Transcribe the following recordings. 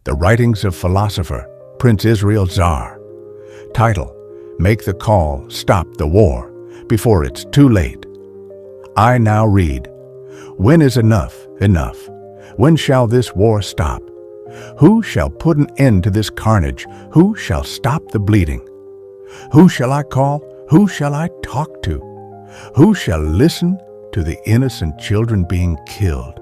The Writings of Philosopher Prince Israel Zaar. Title: Make the Call, Stop the War, Before It's Too Late. I now read, When is enough enough? When shall this war stop? Who shall put an end to this carnage? Who shall stop the bleeding? Who shall I call? Who shall I talk to? Who shall listen to the innocent children being killed,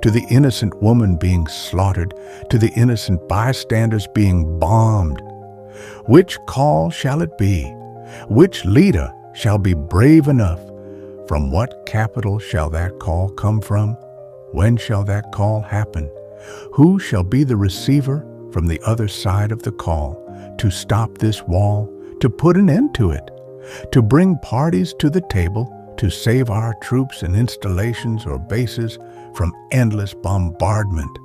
to the innocent woman being slaughtered, to the innocent bystanders being bombed? Which call shall it be? Which leader shall be brave enough? From what capital shall that call come from? When shall that call happen? Who shall be the receiver from the other side of the call to stop this wall, to put an end to it, to bring parties to the table, to save our troops and installations or bases from endless bombardment?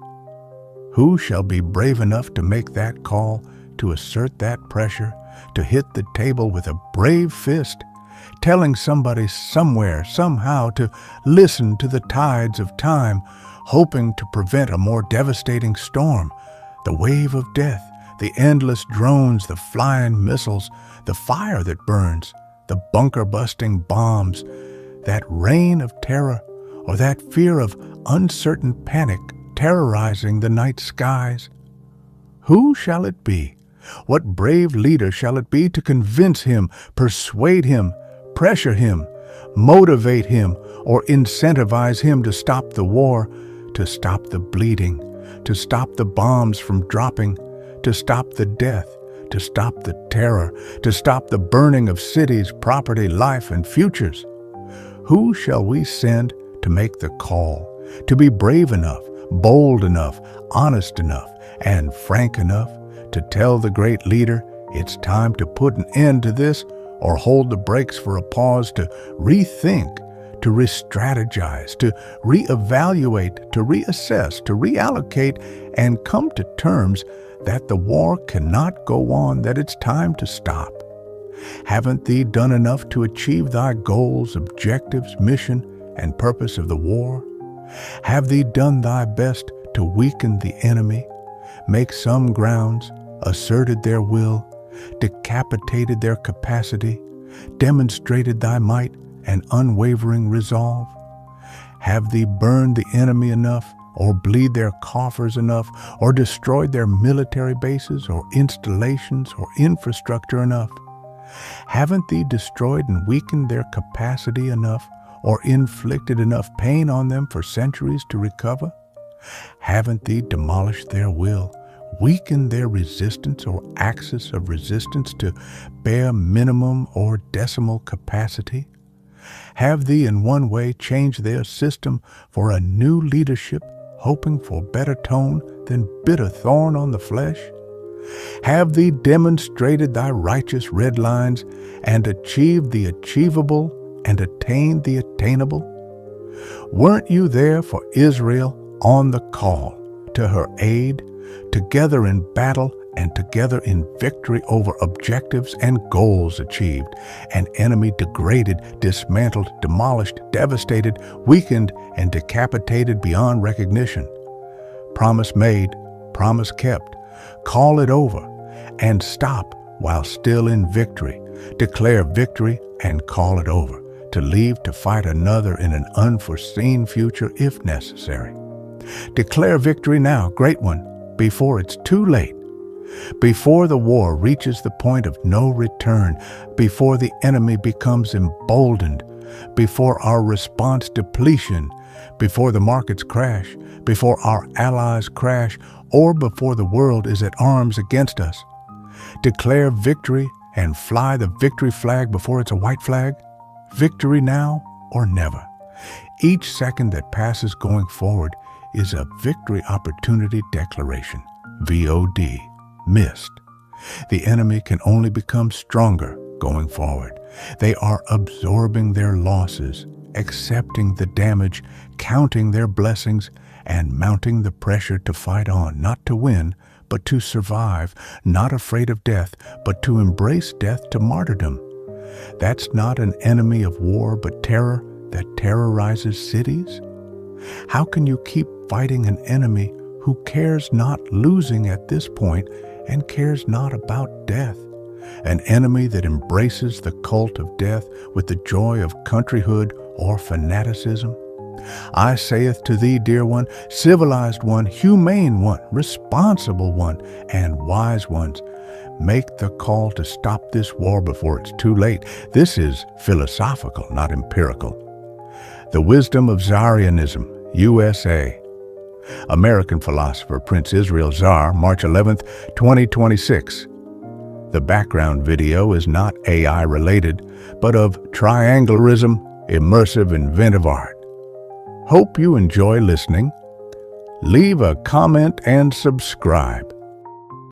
Who shall be brave enough to make that call, to assert that pressure, to hit the table with a brave fist, telling somebody somewhere, somehow, to listen to the tides of time, hoping to prevent a more devastating storm, the wave of death, the endless drones, the flying missiles, the fire that burns, the bunker-busting bombs, that reign of terror, or that fear of uncertain panic terrorizing the night skies? Who shall it be? What brave leader shall it be to convince him, persuade him, pressure him, motivate him, or incentivize him to stop the war, to stop the bleeding, to stop the bombs from dropping, to stop the death, to stop the terror, to stop the burning of cities, property, life, and futures? Who shall we send to make the call, to be brave enough, bold enough, honest enough, and frank enough to tell the great leader it's time to put an end to this, or hold the brakes for a pause, to rethink, to re-strategize, to reevaluate, to reassess, to reallocate, and come to terms that the war cannot go on, that it's time to stop? Haven't thee done enough to achieve thy goals, objectives, mission, and purpose of the war? Have thee done thy best to weaken the enemy, make some grounds, asserted their will, decapitated their capacity, demonstrated thy might and unwavering resolve? Have thee burned the enemy enough, or bleed their coffers enough, or destroyed their military bases or installations or infrastructure enough? Haven't thee destroyed and weakened their capacity enough, or inflicted enough pain on them for centuries to recover? Haven't thee demolished their will, weakened their resistance or axis of resistance to bare minimum or decimal capacity? Have thee in one way changed their system for a new leadership, hoping for better tone than bitter thorn on the flesh? Have thee demonstrated thy righteous red lines, and achieved the achievable, and attained the attainable? Weren't you there for Israel on the call, to her aid, together in battle and together in victory over objectives and goals achieved, an enemy degraded, dismantled, demolished, devastated, weakened, and decapitated beyond recognition? Promise made, promise kept. Call it over, and stop while still in victory. Declare victory and call it over, to leave to fight another in an unforeseen future if necessary. Declare victory now, great one, before it's too late. Before the war reaches the point of no return, before the enemy becomes emboldened, before our response depletion, before the markets crash, before our allies crash, or before the world is at arms against us. Declare victory and fly the victory flag before it's a white flag. Victory now or never. Each second that passes going forward is a victory opportunity declaration. VOD. Missed. The enemy can only become stronger going forward. They are absorbing their losses, accepting the damage, counting their blessings, and mounting the pressure to fight on, not to win, but to survive, not afraid of death, but to embrace death to martyrdom. That's not an enemy of war, but terror that terrorizes cities? How can you keep fighting an enemy who cares not losing at this point and cares not about death, an enemy that embraces the cult of death with the joy of countryhood or fanaticism. I saith to thee, dear one, civilized one, humane one, responsible one, and wise ones, make the call to stop this war before it's too late. This is philosophical, not empirical. The Wisdom of Zaarrianism, USA. American philosopher Prince Israel Zaar, March 11, 2026. The background video is not AI related, but of Trianglerism, immersive inventive art. Hope you enjoy listening. Leave a comment and subscribe.